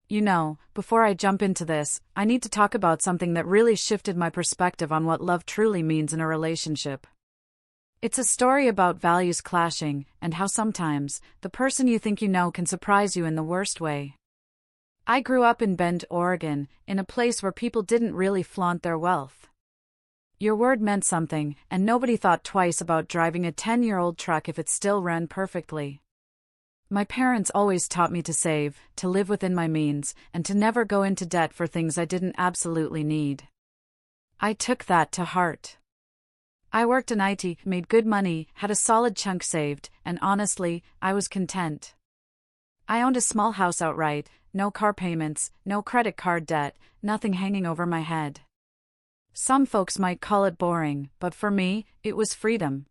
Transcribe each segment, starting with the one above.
Before I jump into this, I need to talk about something that really shifted my perspective on what love truly means in a relationship. It's a story about values clashing, and how sometimes, the person you think you know can surprise you in the worst way. I grew up in Bend, Oregon, in a place where people didn't really flaunt their wealth. Your word meant something, and nobody thought twice about driving a 10-year-old truck if it still ran perfectly. My parents always taught me to save, to live within my means, and to never go into debt for things I didn't absolutely need. I took that to heart. I worked in IT, made good money, had a solid chunk saved, and honestly, I was content. I owned a small house outright, no car payments, no credit card debt, nothing hanging over my head. Some folks might call it boring, but for me, it was freedom.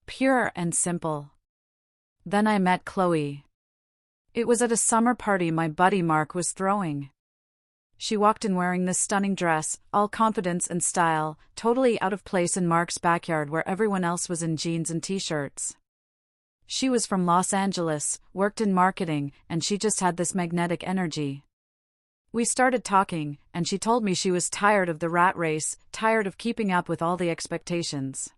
Pure and simple. Then I met Chloe. It was at a summer party my buddy Mark was throwing. She walked in wearing this stunning dress, all confidence and style, totally out of place in Mark's backyard where everyone else was in jeans and t-shirts. She was from Los Angeles, worked in marketing, and she just had this magnetic energy. We started talking, and she told me she was tired of the rat race, tired of keeping up with all the expectations.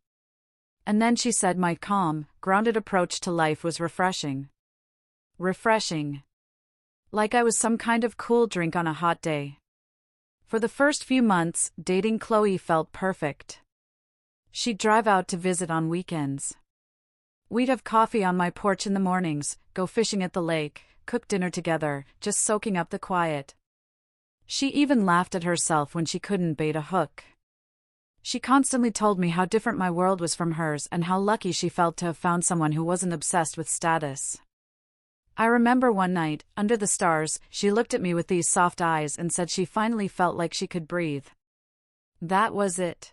And then she said my calm, grounded approach to life was refreshing. Refreshing. Like I was some kind of cool drink on a hot day. For the first few months, dating Chloe felt perfect. She'd drive out to visit on weekends. We'd have coffee on my porch in the mornings, go fishing at the lake, cook dinner together, just soaking up the quiet. She even laughed at herself when she couldn't bait a hook. She constantly told me how different my world was from hers and how lucky she felt to have found someone who wasn't obsessed with status. I remember one night, under the stars, she looked at me with these soft eyes and said she finally felt like she could breathe. That was it.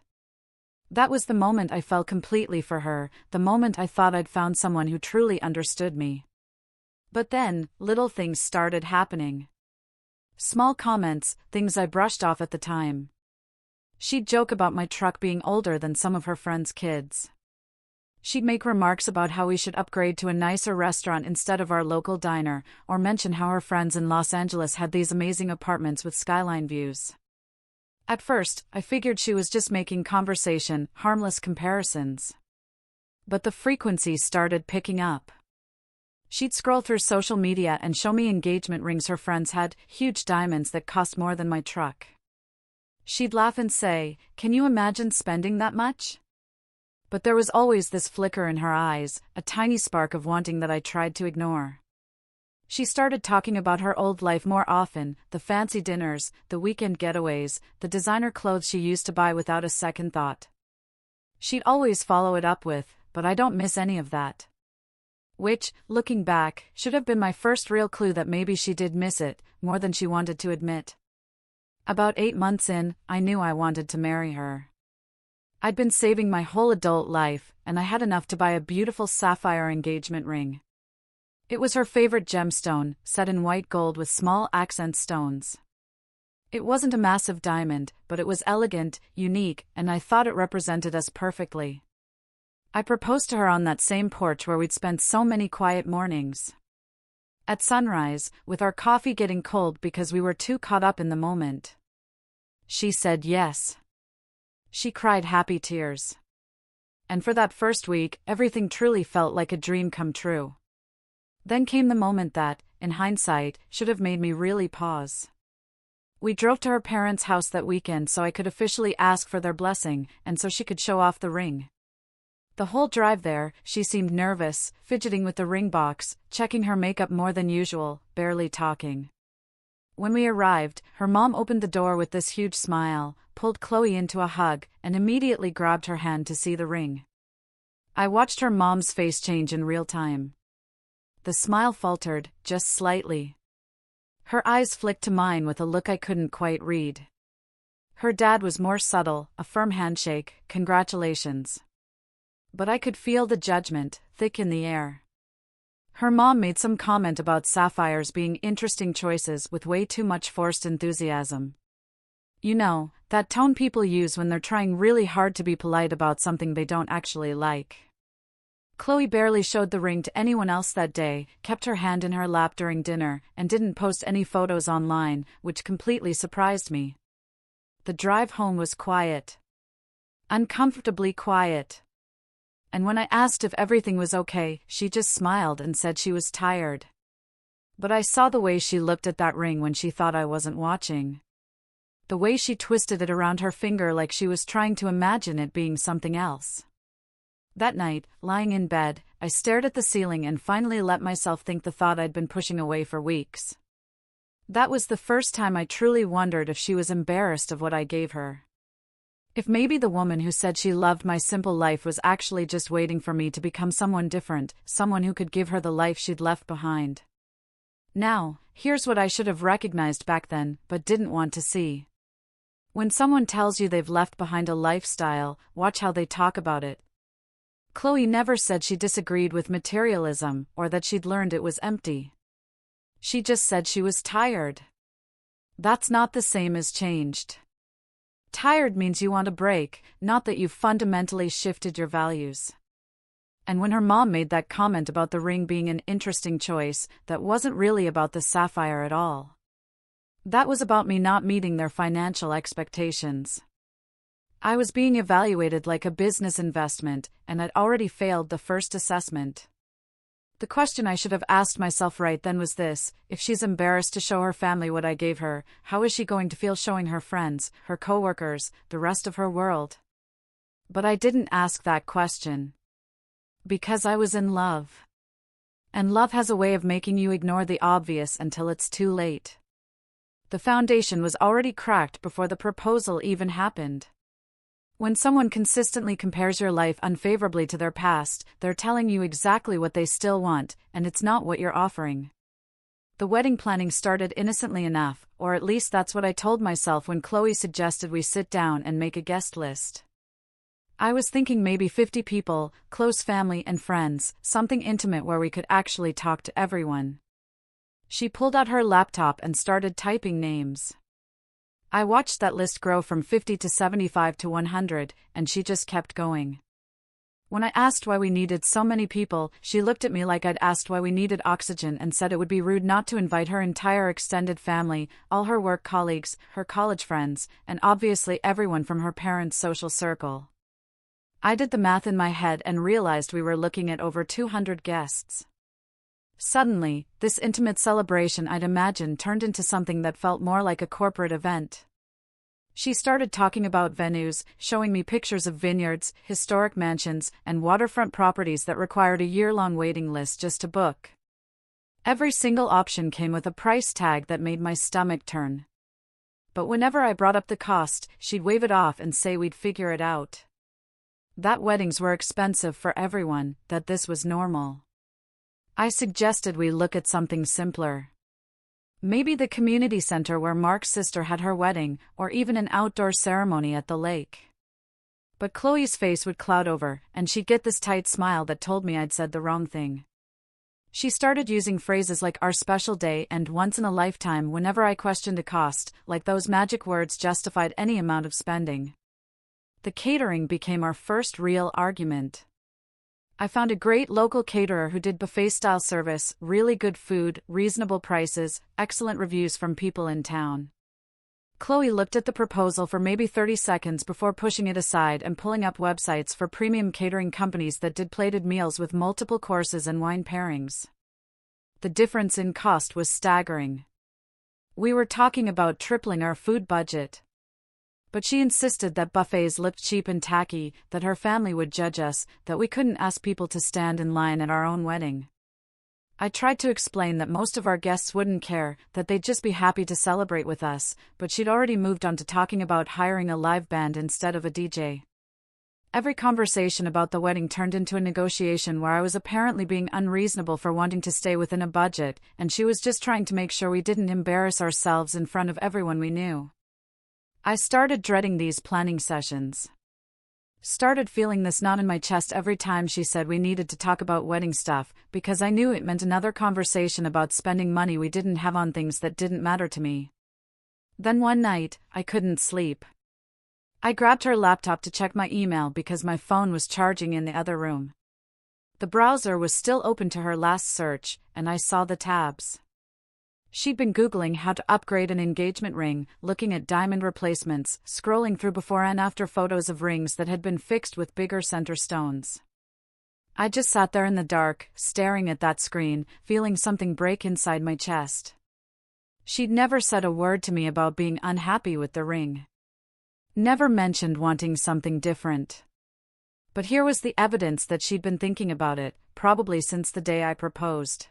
That was the moment I fell completely for her, the moment I thought I'd found someone who truly understood me. But then, little things started happening. Small comments, things I brushed off at the time. She'd joke about my truck being older than some of her friends' kids. She'd make remarks about how we should upgrade to a nicer restaurant instead of our local diner, or mention how her friends in Los Angeles had these amazing apartments with skyline views. At first, I figured she was just making conversation, harmless comparisons. But the frequency started picking up. She'd scroll through social media and show me engagement rings her friends had, huge diamonds that cost more than my truck. She'd laugh and say, "Can you imagine spending that much?" But there was always this flicker in her eyes, a tiny spark of wanting that I tried to ignore. She started talking about her old life more often, the fancy dinners, the weekend getaways, the designer clothes she used to buy without a second thought. She'd always follow it up with, "But I don't miss any of that." Which, looking back, should have been my first real clue that maybe she did miss it, more than she wanted to admit. About 8 months in, I knew I wanted to marry her. I'd been saving my whole adult life, and I had enough to buy a beautiful sapphire engagement ring. It was her favorite gemstone, set in white gold with small accent stones. It wasn't a massive diamond, but it was elegant, unique, and I thought it represented us perfectly. I proposed to her on that same porch where we'd spent so many quiet mornings. At sunrise, with our coffee getting cold because we were too caught up in the moment. She said yes. She cried happy tears. And for that first week, everything truly felt like a dream come true. Then came the moment that, in hindsight, should have made me really pause. We drove to her parents' house that weekend so I could officially ask for their blessing, and so she could show off the ring. The whole drive there, she seemed nervous, fidgeting with the ring box, checking her makeup more than usual, barely talking. When we arrived, her mom opened the door with this huge smile, pulled Chloe into a hug, and immediately grabbed her hand to see the ring. I watched her mom's face change in real time. The smile faltered, just slightly. Her eyes flicked to mine with a look I couldn't quite read. Her dad was more subtle, a firm handshake, congratulations. But I could feel the judgment, thick in the air. Her mom made some comment about sapphires being interesting choices with way too much forced enthusiasm. You know, that tone people use when they're trying really hard to be polite about something they don't actually like. Chloe barely showed the ring to anyone else that day, kept her hand in her lap during dinner, and didn't post any photos online, which completely surprised me. The drive home was quiet. Uncomfortably quiet. And when I asked if everything was okay, she just smiled and said she was tired. But I saw the way she looked at that ring when she thought I wasn't watching. The way she twisted it around her finger like she was trying to imagine it being something else. That night, lying in bed, I stared at the ceiling and finally let myself think the thought I'd been pushing away for weeks. That was the first time I truly wondered if she was embarrassed of what I gave her. If maybe the woman who said she loved my simple life was actually just waiting for me to become someone different, someone who could give her the life she'd left behind. Now, here's what I should have recognized back then, but didn't want to see. When someone tells you they've left behind a lifestyle, watch how they talk about it. Chloe never said she disagreed with materialism, or that she'd learned it was empty. She just said she was tired. That's not the same as changed. Tired means you want a break, not that you've fundamentally shifted your values. And when her mom made that comment about the ring being an interesting choice, that wasn't really about the sapphire at all. That was about me not meeting their financial expectations. I was being evaluated like a business investment, and I'd already failed the first assessment. The question I should have asked myself right then was this: if she's embarrassed to show her family what I gave her, how is she going to feel showing her friends, her coworkers, the rest of her world? But I didn't ask that question. Because I was in love. And love has a way of making you ignore the obvious until it's too late. The foundation was already cracked before the proposal even happened. When someone consistently compares your life unfavorably to their past, they're telling you exactly what they still want, and it's not what you're offering. The wedding planning started innocently enough, or at least that's what I told myself when Chloe suggested we sit down and make a guest list. I was thinking maybe 50 people, close family and friends, something intimate where we could actually talk to everyone. She pulled out her laptop and started typing names. I watched that list grow from 50 to 75 to 100, and she just kept going. When I asked why we needed so many people, she looked at me like I'd asked why we needed oxygen and said it would be rude not to invite her entire extended family, all her work colleagues, her college friends, and obviously everyone from her parents' social circle. I did the math in my head and realized we were looking at over 200 guests. Suddenly, this intimate celebration I'd imagined turned into something that felt more like a corporate event. She started talking about venues, showing me pictures of vineyards, historic mansions, and waterfront properties that required a year-long waiting list just to book. Every single option came with a price tag that made my stomach turn. But whenever I brought up the cost, she'd wave it off and say we'd figure it out. That weddings were expensive for everyone, that this was normal. I suggested we look at something simpler. Maybe the community center where Mark's sister had her wedding, or even an outdoor ceremony at the lake. But Chloe's face would cloud over, and she'd get this tight smile that told me I'd said the wrong thing. She started using phrases like our special day and once in a lifetime whenever I questioned a cost, like those magic words justified any amount of spending. The catering became our first real argument. I found a great local caterer who did buffet-style service, really good food, reasonable prices, excellent reviews from people in town. Chloe looked at the proposal for maybe 30 seconds before pushing it aside and pulling up websites for premium catering companies that did plated meals with multiple courses and wine pairings. The difference in cost was staggering. We were talking about tripling our food budget. But she insisted that buffets looked cheap and tacky, that her family would judge us, that we couldn't ask people to stand in line at our own wedding. I tried to explain that most of our guests wouldn't care, that they'd just be happy to celebrate with us, but she'd already moved on to talking about hiring a live band instead of a DJ. Every conversation about the wedding turned into a negotiation where I was apparently being unreasonable for wanting to stay within a budget, and she was just trying to make sure we didn't embarrass ourselves in front of everyone we knew. I started dreading these planning sessions. Started feeling this knot in my chest every time she said we needed to talk about wedding stuff, because I knew it meant another conversation about spending money we didn't have on things that didn't matter to me. Then one night, I couldn't sleep. I grabbed her laptop to check my email because my phone was charging in the other room. The browser was still open to her last search, and I saw the tabs. She'd been Googling how to upgrade an engagement ring, looking at diamond replacements, scrolling through before and after photos of rings that had been fixed with bigger center stones. I just sat there in the dark, staring at that screen, feeling something break inside my chest. She'd never said a word to me about being unhappy with the ring. Never mentioned wanting something different. But here was the evidence that she'd been thinking about it, probably since the day I proposed.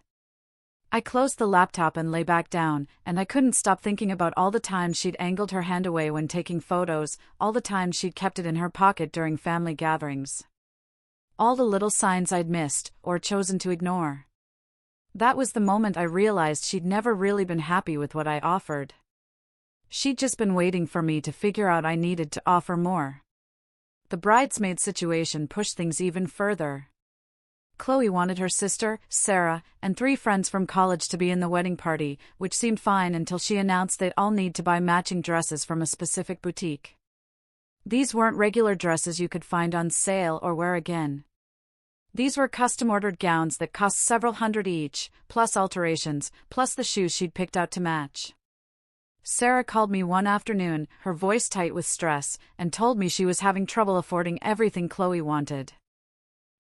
I closed the laptop and lay back down, and I couldn't stop thinking about all the times she'd angled her hand away when taking photos, all the times she'd kept it in her pocket during family gatherings. All the little signs I'd missed, or chosen to ignore. That was the moment I realized she'd never really been happy with what I offered. She'd just been waiting for me to figure out I needed to offer more. The bridesmaid situation pushed things even further. Chloe wanted her sister, Sarah, and 3 friends from college to be in the wedding party, which seemed fine until she announced they'd all need to buy matching dresses from a specific boutique. These weren't regular dresses you could find on sale or wear again. These were custom-ordered gowns that cost several hundred each, plus alterations, plus the shoes she'd picked out to match. Sarah called me one afternoon, her voice tight with stress, and told me she was having trouble affording everything Chloe wanted.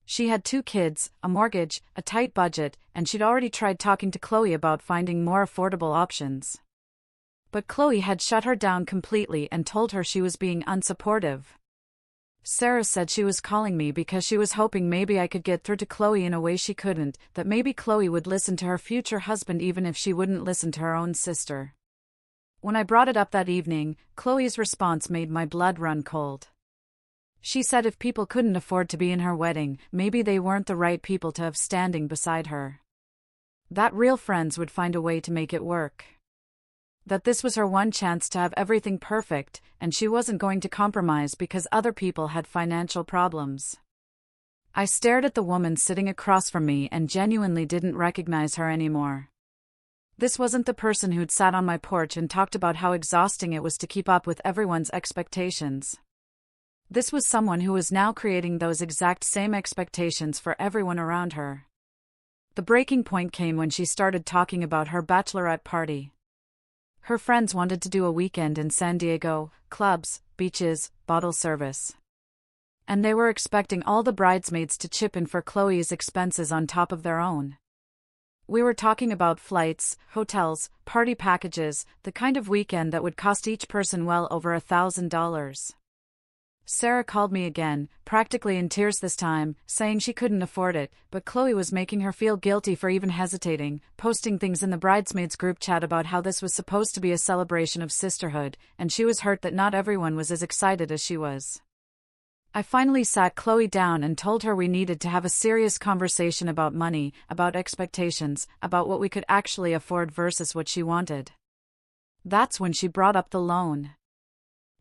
She had 2 kids, a mortgage, a tight budget, and she'd already tried talking to Chloe about finding more affordable options. But Chloe had shut her down completely and told her she was being unsupportive. Sarah said she was calling me because she was hoping maybe I could get through to Chloe in a way she couldn't, that maybe Chloe would listen to her future husband even if she wouldn't listen to her own sister. When I brought it up that evening, Chloe's response made my blood run cold. She said if people couldn't afford to be in her wedding, maybe they weren't the right people to have standing beside her. That real friends would find a way to make it work. That this was her one chance to have everything perfect, and she wasn't going to compromise because other people had financial problems. I stared at the woman sitting across from me and genuinely didn't recognize her anymore. This wasn't the person who'd sat on my porch and talked about how exhausting it was to keep up with everyone's expectations. This was someone who was now creating those exact same expectations for everyone around her. The breaking point came when she started talking about her bachelorette party. Her friends wanted to do a weekend in San Diego, clubs, beaches, bottle service. And they were expecting all the bridesmaids to chip in for Chloe's expenses on top of their own. We were talking about flights, hotels, party packages, the kind of weekend that would cost each person well over $1,000. Sarah called me again, practically in tears this time, saying she couldn't afford it, but Chloe was making her feel guilty for even hesitating, posting things in the bridesmaids group chat about how this was supposed to be a celebration of sisterhood, and she was hurt that not everyone was as excited as she was. I finally sat Chloe down and told her we needed to have a serious conversation about money, about expectations, about what we could actually afford versus what she wanted. That's when she brought up the loan.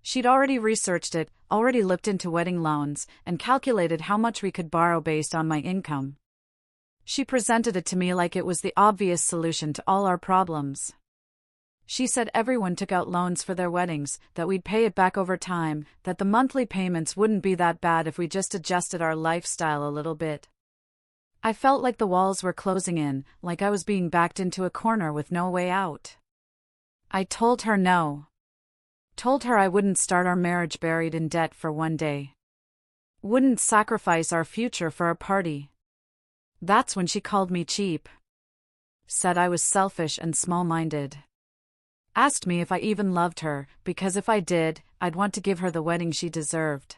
She'd already researched it, already looked into wedding loans, and calculated how much we could borrow based on my income. She presented it to me like it was the obvious solution to all our problems. She said everyone took out loans for their weddings, that we'd pay it back over time, that the monthly payments wouldn't be that bad if we just adjusted our lifestyle a little bit. I felt like the walls were closing in, like I was being backed into a corner with no way out. I told her no. Told her I wouldn't start our marriage buried in debt for one day. Wouldn't sacrifice our future for a party. That's when she called me cheap. Said I was selfish and small-minded. Asked me if I even loved her, because if I did, I'd want to give her the wedding she deserved.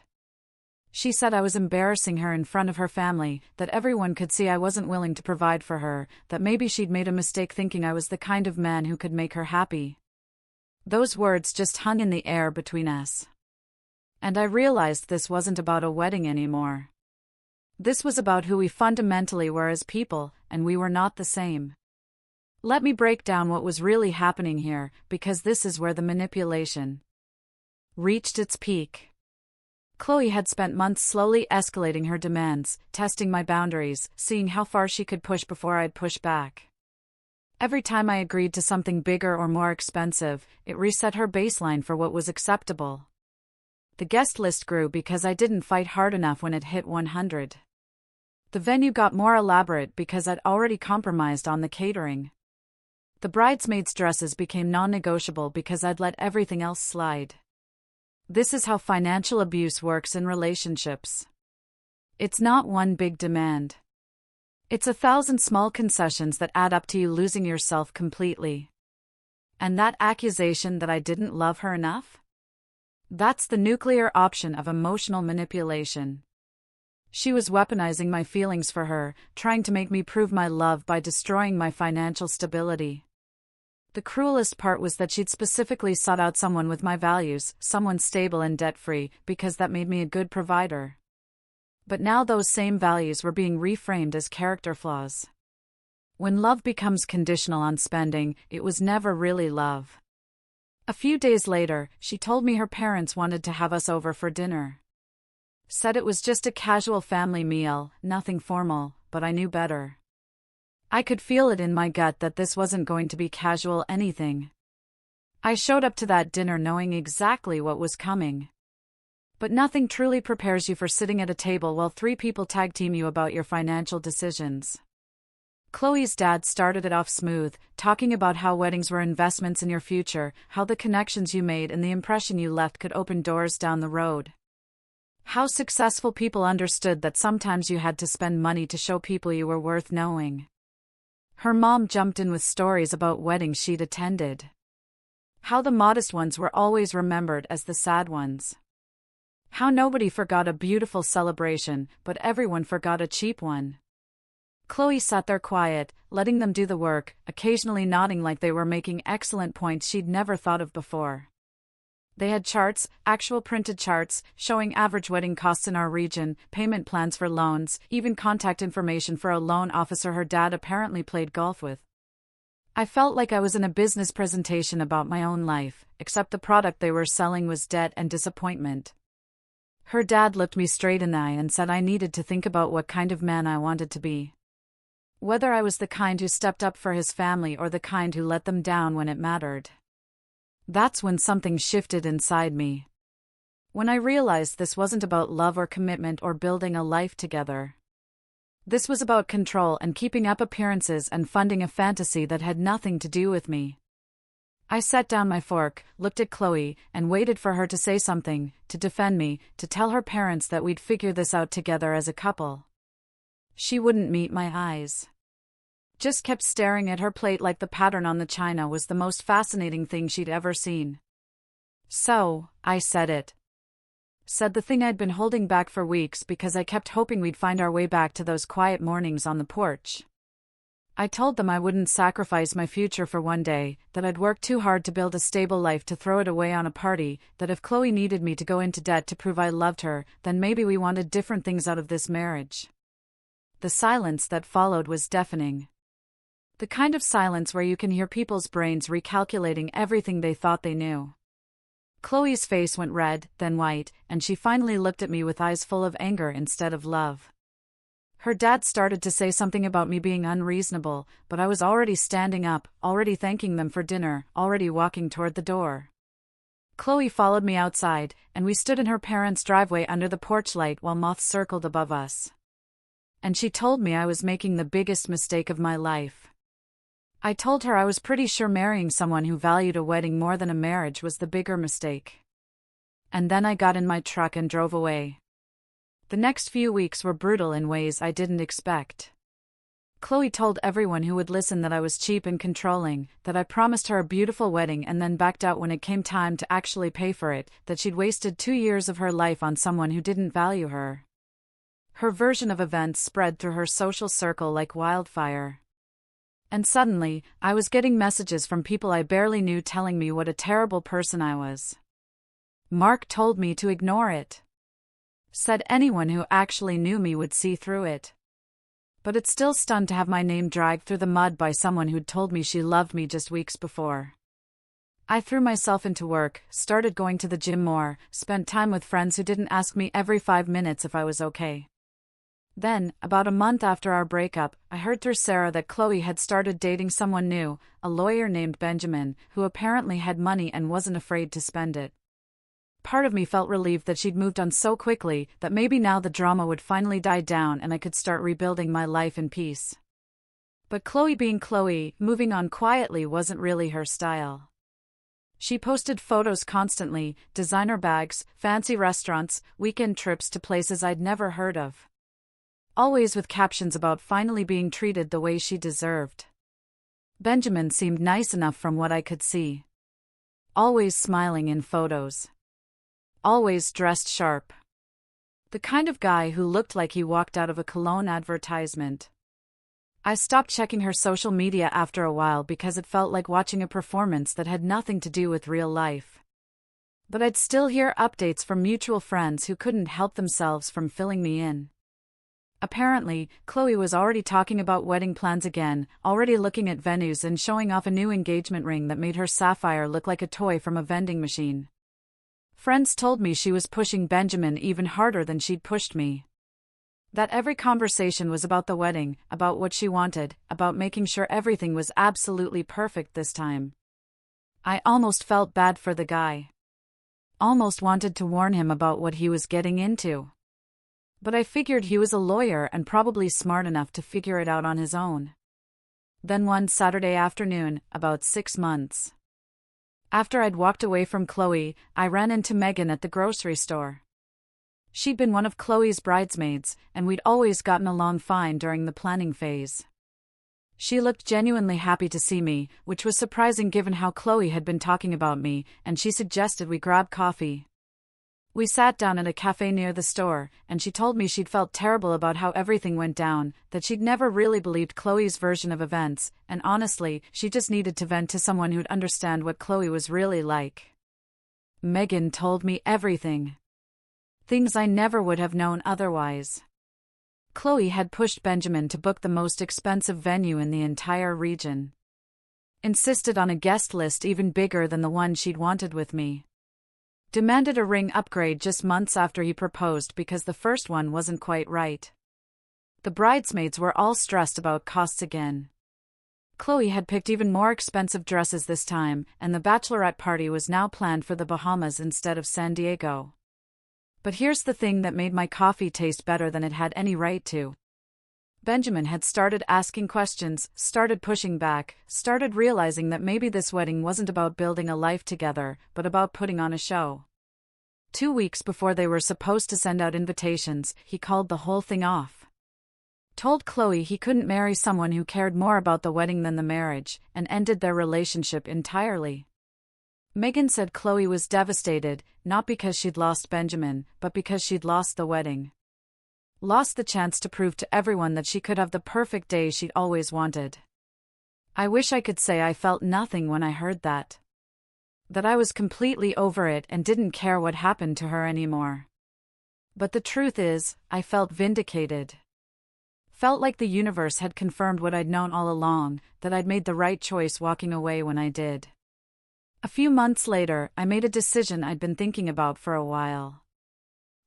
She said I was embarrassing her in front of her family, that everyone could see I wasn't willing to provide for her, that maybe she'd made a mistake thinking I was the kind of man who could make her happy. Those words just hung in the air between us. And I realized this wasn't about a wedding anymore. This was about who we fundamentally were as people, and we were not the same. Let me break down what was really happening here, because this is where the manipulation reached its peak. Chloe had spent months slowly escalating her demands, testing my boundaries, seeing how far she could push before I'd push back. Every time I agreed to something bigger or more expensive, it reset her baseline for what was acceptable. The guest list grew because I didn't fight hard enough when it hit 100. The venue got more elaborate because I'd already compromised on the catering. The bridesmaids' dresses became non-negotiable because I'd let everything else slide. This is how financial abuse works in relationships. It's not one big demand. It's 1,000 small concessions that add up to you losing yourself completely. And that accusation that I didn't love her enough? That's the nuclear option of emotional manipulation. She was weaponizing my feelings for her, trying to make me prove my love by destroying my financial stability. The cruelest part was that she'd specifically sought out someone with my values, someone stable and debt-free, because that made me a good provider. But now those same values were being reframed as character flaws. When love becomes conditional on spending, it was never really love. A few days later, she told me her parents wanted to have us over for dinner. Said it was just a casual family meal, nothing formal, but I knew better. I could feel it in my gut that this wasn't going to be casual anything. I showed up to that dinner knowing exactly what was coming. But nothing truly prepares you for sitting at a table while 3 people tag team you about your financial decisions. Chloe's dad started it off smooth, talking about how weddings were investments in your future, how the connections you made and the impression you left could open doors down the road. How successful people understood that sometimes you had to spend money to show people you were worth knowing. Her mom jumped in with stories about weddings she'd attended. How the modest ones were always remembered as the sad ones. How nobody forgot a beautiful celebration, but everyone forgot a cheap one. Chloe sat there quiet, letting them do the work, occasionally nodding like they were making excellent points she'd never thought of before. They had charts, actual printed charts, showing average wedding costs in our region, payment plans for loans, even contact information for a loan officer her dad apparently played golf with. I felt like I was in a business presentation about my own life, except the product they were selling was debt and disappointment. Her dad looked me straight in the eye and said I needed to think about what kind of man I wanted to be. Whether I was the kind who stepped up for his family or the kind who let them down when it mattered. That's when something shifted inside me. When I realized this wasn't about love or commitment or building a life together. This was about control and keeping up appearances and funding a fantasy that had nothing to do with me. I set down my fork, looked at Chloe, and waited for her to say something, to defend me, to tell her parents that we'd figure this out together as a couple. She wouldn't meet my eyes. Just kept staring at her plate like the pattern on the china was the most fascinating thing she'd ever seen. So, I said it. Said the thing I'd been holding back for weeks because I kept hoping we'd find our way back to those quiet mornings on the porch. I told them I wouldn't sacrifice my future for one day, that I'd worked too hard to build a stable life to throw it away on a party, that if Chloe needed me to go into debt to prove I loved her, then maybe we wanted different things out of this marriage. The silence that followed was deafening. The kind of silence where you can hear people's brains recalculating everything they thought they knew. Chloe's face went red, then white, and she finally looked at me with eyes full of anger instead of love. Her dad started to say something about me being unreasonable, but I was already standing up, already thanking them for dinner, already walking toward the door. Chloe followed me outside, and we stood in her parents' driveway under the porch light while moths circled above us. And she told me I was making the biggest mistake of my life. I told her I was pretty sure marrying someone who valued a wedding more than a marriage was the bigger mistake. And then I got in my truck and drove away. The next few weeks were brutal in ways I didn't expect. Chloe told everyone who would listen that I was cheap and controlling, that I promised her a beautiful wedding and then backed out when it came time to actually pay for it, that she'd wasted 2 years of her life on someone who didn't value her. Her version of events spread through her social circle like wildfire. And suddenly, I was getting messages from people I barely knew telling me what a terrible person I was. Mark told me to ignore it. Said anyone who actually knew me would see through it. But it still stunned to have my name dragged through the mud by someone who'd told me she loved me just weeks before. I threw myself into work, started going to the gym more, spent time with friends who didn't ask me every 5 minutes if I was okay. Then, about a month after our breakup, I heard through Sarah that Chloe had started dating someone new, a lawyer named Benjamin, who apparently had money and wasn't afraid to spend it. Part of me felt relieved that she'd moved on so quickly that maybe now the drama would finally die down and I could start rebuilding my life in peace. But Chloe being Chloe, moving on quietly wasn't really her style. She posted photos constantly, designer bags, fancy restaurants, weekend trips to places I'd never heard of. Always with captions about finally being treated the way she deserved. Benjamin seemed nice enough from what I could see. Always smiling in photos. Always dressed sharp. The kind of guy who looked like he walked out of a cologne advertisement. I stopped checking her social media after a while because it felt like watching a performance that had nothing to do with real life. But I'd still hear updates from mutual friends who couldn't help themselves from filling me in. Apparently, Chloe was already talking about wedding plans again, already looking at venues and showing off a new engagement ring that made her sapphire look like a toy from a vending machine. Friends told me she was pushing Benjamin even harder than she'd pushed me. That every conversation was about the wedding, about what she wanted, about making sure everything was absolutely perfect this time. I almost felt bad for the guy. Almost wanted to warn him about what he was getting into. But I figured he was a lawyer and probably smart enough to figure it out on his own. Then one Saturday afternoon, about 6 months after I'd walked away from Chloe, I ran into Megan at the grocery store. She'd been one of Chloe's bridesmaids, and we'd always gotten along fine during the planning phase. She looked genuinely happy to see me, which was surprising given how Chloe had been talking about me, and she suggested we grab coffee. We sat down at a cafe near the store, and she told me she'd felt terrible about how everything went down, that she'd never really believed Chloe's version of events, and honestly, she just needed to vent to someone who'd understand what Chloe was really like. Megan told me everything. Things I never would have known otherwise. Chloe had pushed Benjamin to book the most expensive venue in the entire region. Insisted on a guest list even bigger than the one she'd wanted with me. Demanded a ring upgrade just months after he proposed because the first one wasn't quite right. The bridesmaids were all stressed about costs again. Chloe had picked even more expensive dresses this time, and the bachelorette party was now planned for the Bahamas instead of San Diego. But here's the thing that made my coffee taste better than it had any right to. Benjamin had started asking questions, started pushing back, started realizing that maybe this wedding wasn't about building a life together, but about putting on a show. 2 weeks before they were supposed to send out invitations, he called the whole thing off. Told Chloe he couldn't marry someone who cared more about the wedding than the marriage, and ended their relationship entirely. Megan said Chloe was devastated, not because she'd lost Benjamin, but because she'd lost the wedding. Lost the chance to prove to everyone that she could have the perfect day she'd always wanted. I wish I could say I felt nothing when I heard that. That I was completely over it and didn't care what happened to her anymore. But the truth is, I felt vindicated. Felt like the universe had confirmed what I'd known all along, that I'd made the right choice walking away when I did. A few months later, I made a decision I'd been thinking about for a while.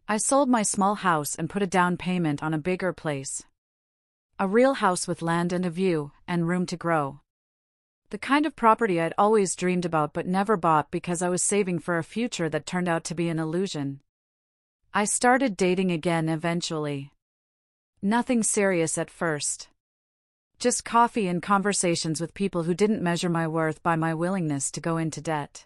I sold my small house and put a down payment on a bigger place. A real house with land and a view, and room to grow. The kind of property I'd always dreamed about but never bought because I was saving for a future that turned out to be an illusion. I started dating again eventually. Nothing serious at first. Just coffee and conversations with people who didn't measure my worth by my willingness to go into debt.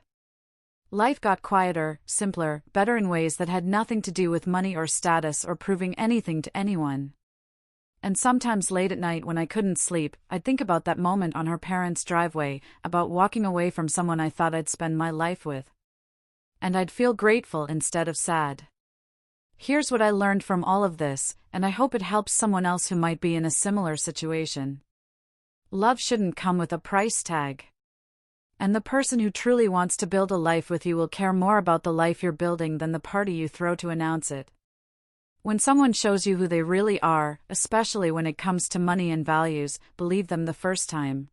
Life got quieter, simpler, better in ways that had nothing to do with money or status or proving anything to anyone. And sometimes late at night when I couldn't sleep, I'd think about that moment on her parents' driveway, about walking away from someone I thought I'd spend my life with. And I'd feel grateful instead of sad. Here's what I learned from all of this, and I hope it helps someone else who might be in a similar situation. Love shouldn't come with a price tag. And the person who truly wants to build a life with you will care more about the life you're building than the party you throw to announce it. When someone shows you who they really are, especially when it comes to money and values, believe them the first time.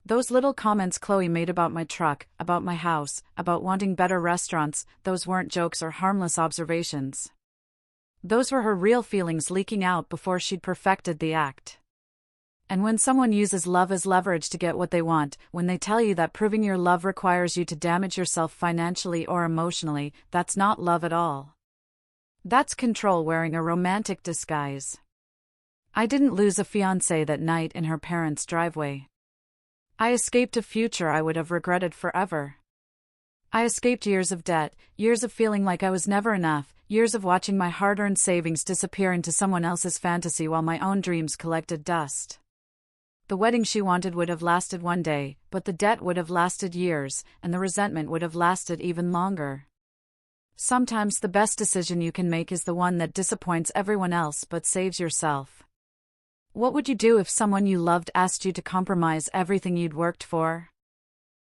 Those little comments Chloe made about my truck, about my house, about wanting better restaurants, those weren't jokes or harmless observations. Those were her real feelings leaking out before she'd perfected the act. And when someone uses love as leverage to get what they want, when they tell you that proving your love requires you to damage yourself financially or emotionally, that's not love at all. That's control wearing a romantic disguise. I didn't lose a fiancé that night in her parents' driveway. I escaped a future I would have regretted forever. I escaped years of debt, years of feeling like I was never enough, years of watching my hard-earned savings disappear into someone else's fantasy while my own dreams collected dust. The wedding she wanted would have lasted one day, but the debt would have lasted years, and the resentment would have lasted even longer. Sometimes the best decision you can make is the one that disappoints everyone else but saves yourself. What would you do if someone you loved asked you to compromise everything you'd worked for?